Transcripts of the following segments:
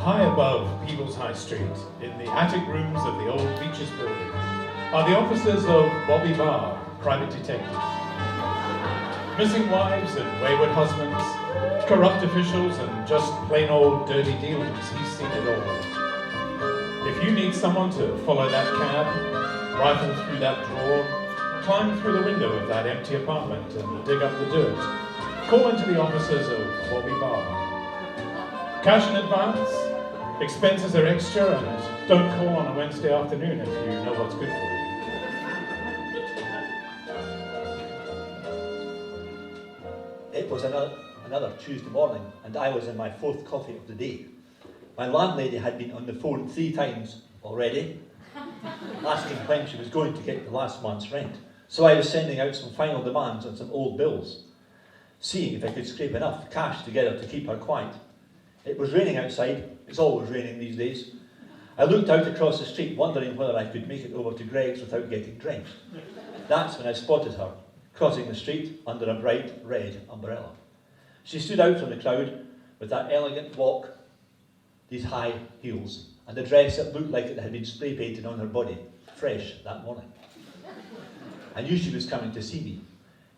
High above Peebles High Street, in the attic rooms of the old Beaches building, are the offices of Bobby Barr, private detective. Missing wives and wayward husbands, corrupt officials and just plain old dirty dealings, he's seen it all. If you need someone to follow that cab, rifle through that drawer, climb through the window of that empty apartment and dig up the dirt, call into the offices of Bobby Barr. Cash in advance, expenses are extra, and don't call on a Wednesday afternoon if you know what's good for you. It was another Tuesday morning, and I was in my fourth coffee of the day. My landlady had been on the phone 3 times already, asking when she was going to get the last month's rent. So I was sending out some final demands on some old bills, seeing if I could scrape enough cash together to keep her quiet. It was raining outside. It's always raining these days. I looked out across the street, wondering whether I could make it over to Greg's without getting drenched. That's when I spotted her, crossing the street under a bright red umbrella. She stood out from the crowd with that elegant walk, these high heels, and a dress that looked like it had been spray painted on her body, fresh that morning. I knew she was coming to see me,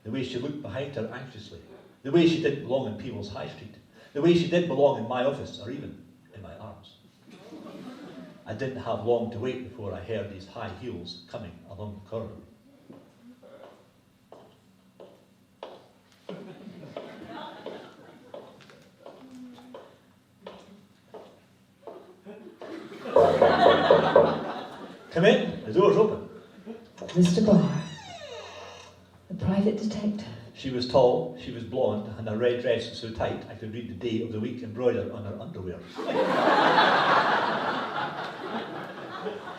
the way she looked behind her anxiously, the way she didn't belong in Peebles High Street, the way she didn't belong in my office or even in my arms. I didn't have long to wait before I heard these high heels coming along the corridor. Come in, the door's open. Mr. Barr, the private detective. She was tall, she was blonde, and her red dress was so tight I could read the day of the week embroidered on her underwear.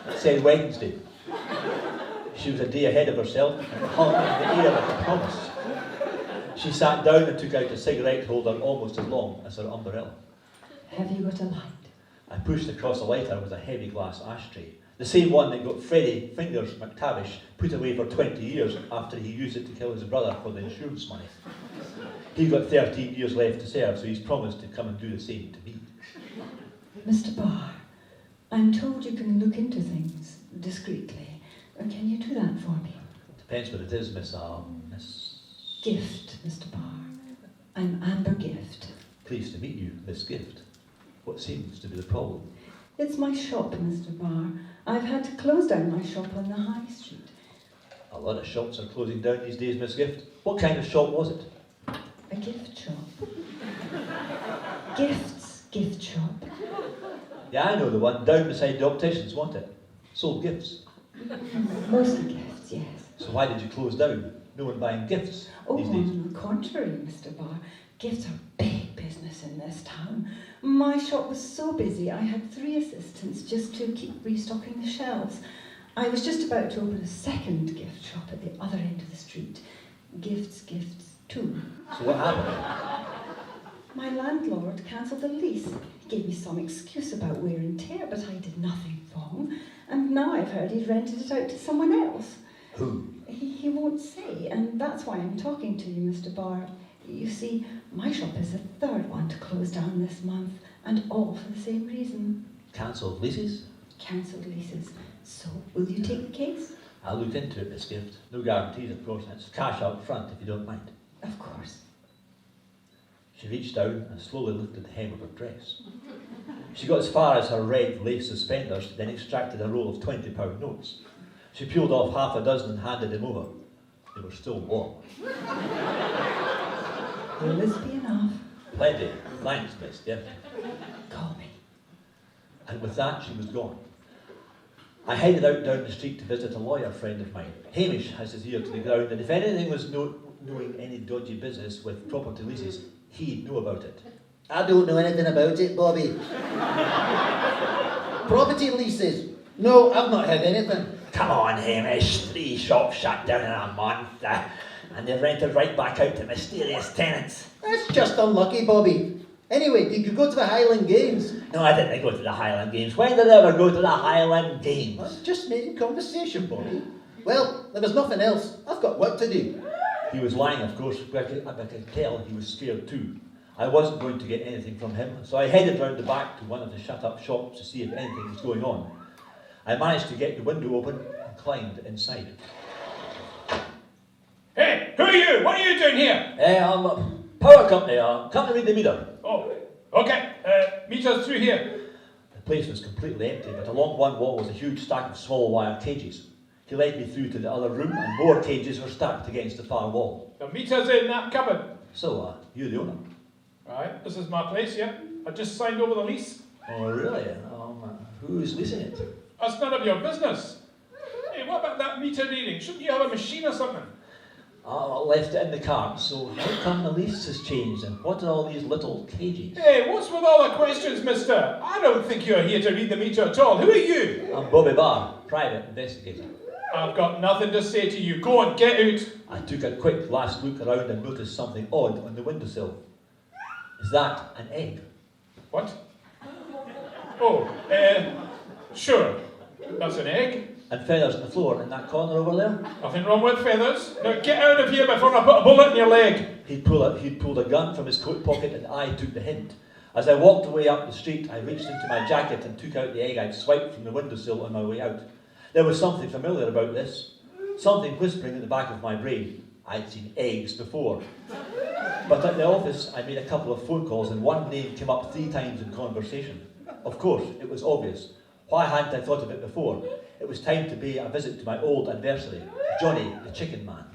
It said Wednesday. She was a day ahead of herself and hung in the air like a promise. She sat down and took out a cigarette holder almost as long as her umbrella. Have you got a light? I pushed across a lighter with a heavy glass ashtray, the same one that got Freddie Fingers McTavish put away for 20 years after he used it to kill his brother for the insurance money. He got 13 years left to serve, so he's promised to come and do the same to me. Mr. Barr, I'm told you can look into things discreetly. Can you do that for me? Depends what it is, Miss... Gift, Mr. Barr. I'm Amber Gift. Pleased to meet you, Miss Gift. What seems to be the problem? It's my shop, Mr. Barr. I've had to close down my shop on the high street. A lot of shops are closing down these days, Miss Gift. What kind of shop was it? A gift shop. Gifts gift shop. Yeah, I know the one, down beside the opticians, wasn't it? Sold gifts. Mostly gifts, yes. So why did you close down? No one buying gifts Oh, these days. on the contrary, Mr. Barr. Gifts are big business in this town. My shop was so busy I had 3 assistants just to keep restocking the shelves. I was just about to open a second gift shop at the other end of the street. Gifts too. So what happened? My landlord cancelled the lease. He gave me some excuse about wear and tear, but I did nothing wrong. And now I've heard he's rented it out to someone else. Who? He won't say, and that's why I'm talking to you, Mr. Barr. You see, my shop is the 3rd one to close down this month, and all for the same reason. Cancelled leases? Cancelled leases. So, will you take the case? I'll look into it, Miss Gift. No guarantees, of course, and it's cash up front if you don't mind. Of course. She reached down and slowly lifted the hem of her dress. She got as far as her red lace suspenders, then extracted a roll of £20 notes. She peeled off half a dozen and handed them over. They were still warm. Will this be enough? Plenty. Thanks, Miss Gift. Call me. And with that, she was gone. I headed out down the street to visit a lawyer friend of mine. Hamish has his ear to the ground, and if anything was knowing any dodgy business with property leases, he'd know about it. I don't know anything about it, Bobby. Property leases? No, I've not heard anything. Come on, Hamish. 3 shops shut down in a month, and they've rented right back out to mysterious tenants. That's just unlucky, Bobby. Anyway, did you go to the Highland Games? No, I didn't go to the Highland Games. When did I ever go to the Highland Games? Well, just making conversation, Bobby. Well, there was nothing else. I've got work to do. He was lying, of course, but I could tell he was scared too. I wasn't going to get anything from him, so I headed round the back to one of the shut-up shops to see if anything was going on. I managed to get the window open and climbed inside. Hey, who are you? What are you doing here? I'm a power company. Come to read the meter. Oh, okay. Meet us through here. The place was completely empty, but along one wall was a huge stack of small wire cages. He led me through to the other room, and more cages were stacked against the far wall. Now meet us in that cupboard. So, you're the owner? Right, this is my place, yeah? I just signed over the lease. Oh, really? Who's leasing it? That's none of your business. Hey, what about that meter reading? Shouldn't you have a machine or something? I left it in the cart, so how come the lease has changed, and what are all these little cages? Hey, what's with all the questions, mister? I don't think you're here to read the meter at all. Who are you? I'm Bobby Barr, private investigator. I've got nothing to say to you. Go on, get out. I took a quick last look around and noticed something odd on the windowsill. Is that an egg? What? Oh, sure. That's an egg. And feathers on the floor in that corner over there? Nothing wrong with feathers. Now get out of here before I put a bullet in your leg. He'd pulled a gun from his coat pocket and I took the hint. As I walked away up the street, I reached into my jacket and took out the egg I'd swiped from the windowsill on my way out. There was something familiar about this. Something whispering at the back of my brain. I'd seen eggs before. But at the office, I made a couple of phone calls and one name came up 3 times in conversation. Of course, it was obvious. Why hadn't I thought of it before? It was time to pay a visit to my old adversary, Johnny the Chicken Man.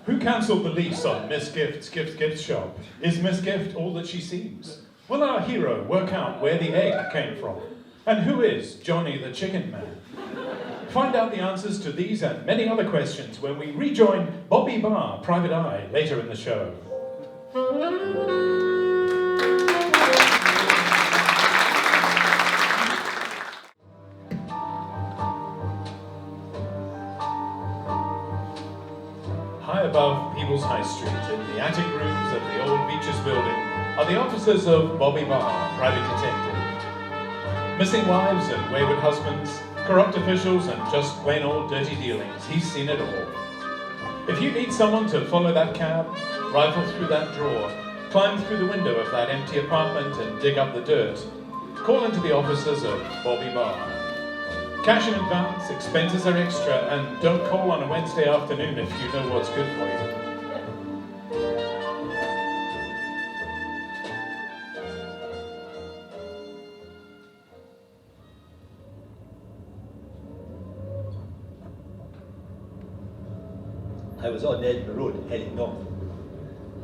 Who cancelled the lease on Miss Gift's gift shop? Is Miss Gift all that she seems? Will our hero work out where the egg came from? And who is Johnny the Chicken Man? Find out the answers to these and many other questions when we rejoin Bobby Barr, Private Eye, later in the show. High above Peebles High Street, in the attic rooms of the old Beaches building, are the offices of Bobby Barr, Private Detective. Missing wives and wayward husbands, corrupt officials and just plain old dirty dealings, he's seen it all. If you need someone to follow that cab, rifle through that drawer, climb through the window of that empty apartment and dig up the dirt, call into the offices of Bobby Barr. Cash in advance, expenses are extra, and don't call on a Wednesday afternoon if you know what's good for you. I was on Edinburgh Road, heading north.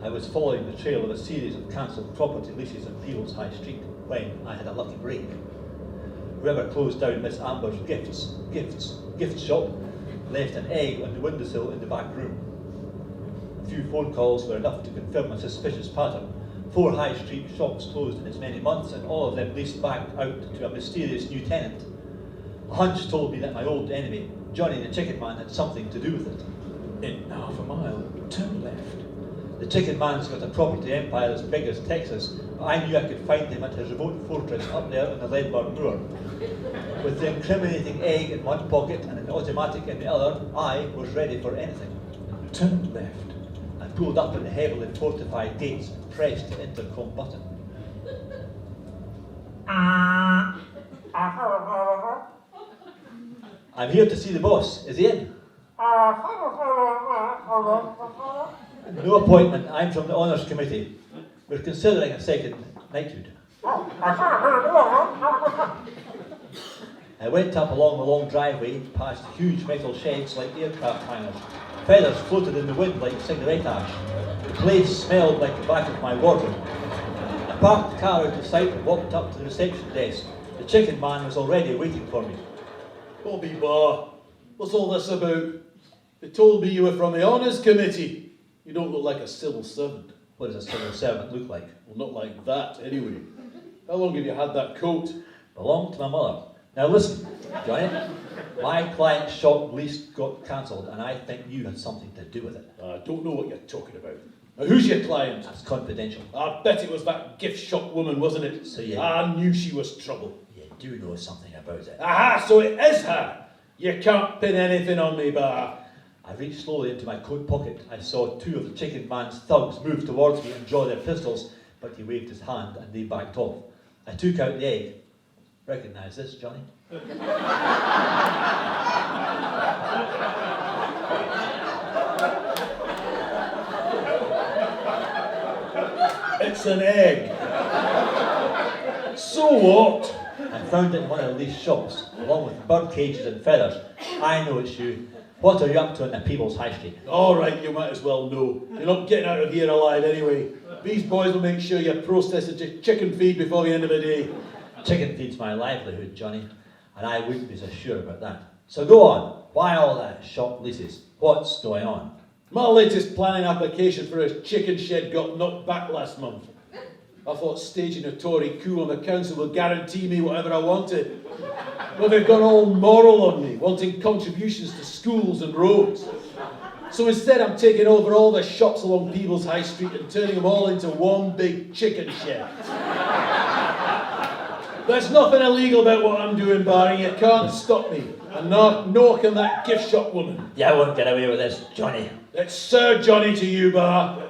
I was following the trail of a series of cancelled property leases on Peebles High Street when I had a lucky break. Whoever closed down Miss Amber's gift shop left an egg on the windowsill in the back room. A few phone calls were enough to confirm a suspicious pattern. 4 high street shops closed in as many months, and all of them leased back out to a mysterious new tenant. A hunch told me that my old enemy, Johnny the Chicken Man, had something to do with it. In half a mile, turn left. The Chicken Man's got a property empire as big as Texas, but I knew I could find him at his remote fortress up there on the Leadburn Moor. With the incriminating egg in one pocket and an automatic in the other, I was ready for anything. Turn left. I pulled up at the heavily fortified gates and pressed the intercom button. I'm here to see the boss. Is he in? No appointment. I'm from the Honours Committee. We're considering a second knighthood. I went up along the long driveway, past huge metal sheds like aircraft hangars. Feathers floated in the wind like cigarette ash. The place smelled like the back of my wardrobe. I parked the car out of sight and walked up to the reception desk. The Chicken Man was already waiting for me. Bobby Barr, what's all this about? They told me you were from the Honours Committee. You don't look like a civil servant. What does a civil servant look like? Well, not like that, anyway. How long have you had that coat? Belonged to my mother. Now listen, Johnny, my client's shop lease got cancelled and I think you had something to do with it. I don't know what you're talking about. Now, who's your client? That's confidential. I bet it was that gift shop woman, wasn't it? So you... I knew she was trouble. You do know something about it. Aha, so it is her! You can't pin anything on me, Barr. I reached slowly into my coat pocket. I saw two of the chicken man's thugs move towards me and draw their pistols, but he waved his hand and they backed off. I took out the egg. Recognise this, Johnny? It's an egg. So what? I found it in one of these shops, along with bird cages and feathers. I know it's you. What are you up to in the People's High Street? All right, you might as well know. You're not getting out of here alive anyway. These boys will make sure you process the chicken feed before the end of the day. Chicken feed's my livelihood, Johnny, and I wouldn't be so sure about that. So go on. Why all that shop leases? What's going on? My latest planning application for a chicken shed got knocked back last month. I thought staging a Tory coup on the council would guarantee me whatever I wanted. Well, they've gone all moral on me, wanting contributions to schools and roads. So instead I'm taking over all the shops along People's High Street and turning them all into one big chicken shed. There's nothing illegal about what I'm doing, Barr. You can't stop me. And nor can that gift shop woman. You won't get away with this, Johnny. It's Sir Johnny to you, Barr.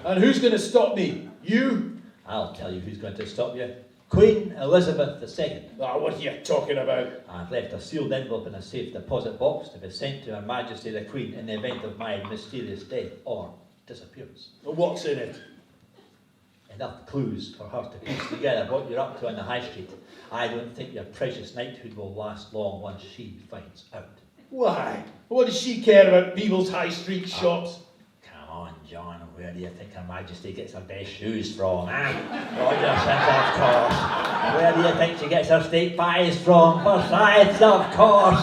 And who's going to stop me? You? I'll tell you who's going to stop you. Queen Elizabeth II. Ah, what are you talking about? I've left a sealed envelope in a safe deposit box to be sent to Her Majesty the Queen in the event of my mysterious death or disappearance. What's in it? Enough clues for her to piece together what you're up to on the High Street. I don't think your precious knighthood will last long once she finds out. Why? What does she care about People's High Street shops? Come on, John. Where do you think Her Majesty gets her best shoes from, huh? Rogerson, of course. Where do you think she gets her steak pies from? Forsyth's, of course.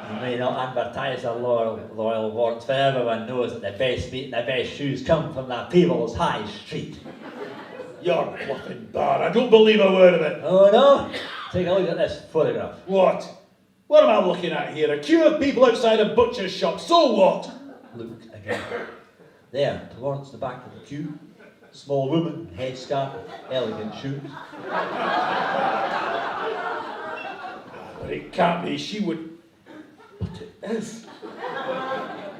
You may not advertise her loyal warrants, but everyone knows that the best meat and the best shoes come from the People's High Street. You're bluffing, Barr. I don't believe a word of it. Oh no? Take a look at this photograph. What? What am I looking at here? A queue of people outside a butcher's shop. So what? Look again. There, towards the back of the queue. Small woman, headscarf, elegant shoes. But it can't be. She would... But it is.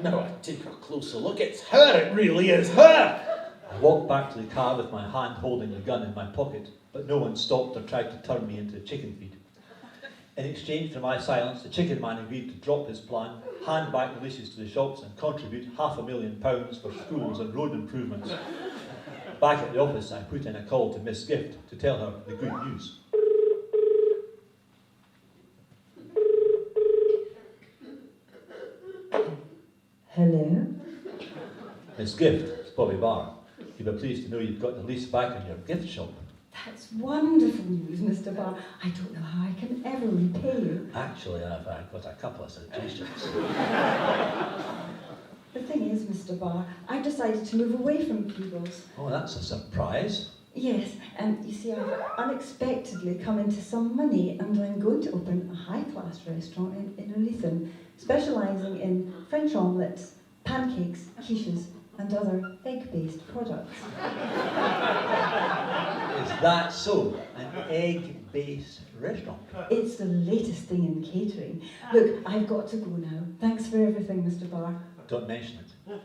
Now I take a closer look. It's her. It really is her. I walked back to the car with my hand holding the gun in my pocket, but no one stopped or tried to turn me into chicken feed. In exchange for my silence, the chicken man agreed to drop his plan, hand back the leases to the shops and contribute £500,000 for schools and road improvements. Back at the office, I put in a call to Miss Gift to tell her the good news. Hello? Miss Gift, it's Bobby Barr. You'll be pleased to know you've got the lease back in your gift shop. That's wonderful news, Mr. Barr. I don't know how I can ever repay you. Actually, I've got a couple of suggestions. The thing is, Mr. Barr, I've decided to move away from Peebles. Oh, that's a surprise. Yes, and you see, I've unexpectedly come into some money and I'm going to open a high-class restaurant in Olethen, specialising in French omelettes, pancakes, quiches and other egg-based products. Is that so? An egg-based restaurant? It's the latest thing in catering. Look, I've got to go now. Thanks for everything, Mr. Barr. Don't mention it.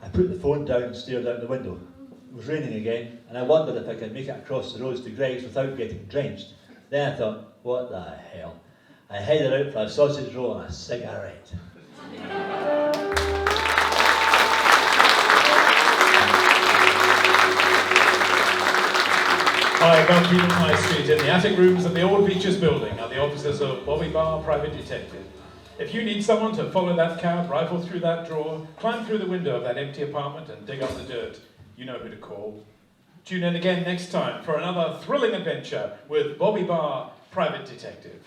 I put the phone down and stared out the window. It was raining again, and I wondered if I could make it across the roads to Greg's without getting drenched. Then I thought, what the hell? I headed out for a sausage roll and a cigarette. High above People's High Street, in the attic rooms of the old Beaches building, are the offices of Bobby Barr, Private Detective. If you need someone to follow that cab, rifle through that drawer, climb through the window of that empty apartment and dig up the dirt, you know who to call. Tune in again next time for another thrilling adventure with Bobby Barr, Private Detective.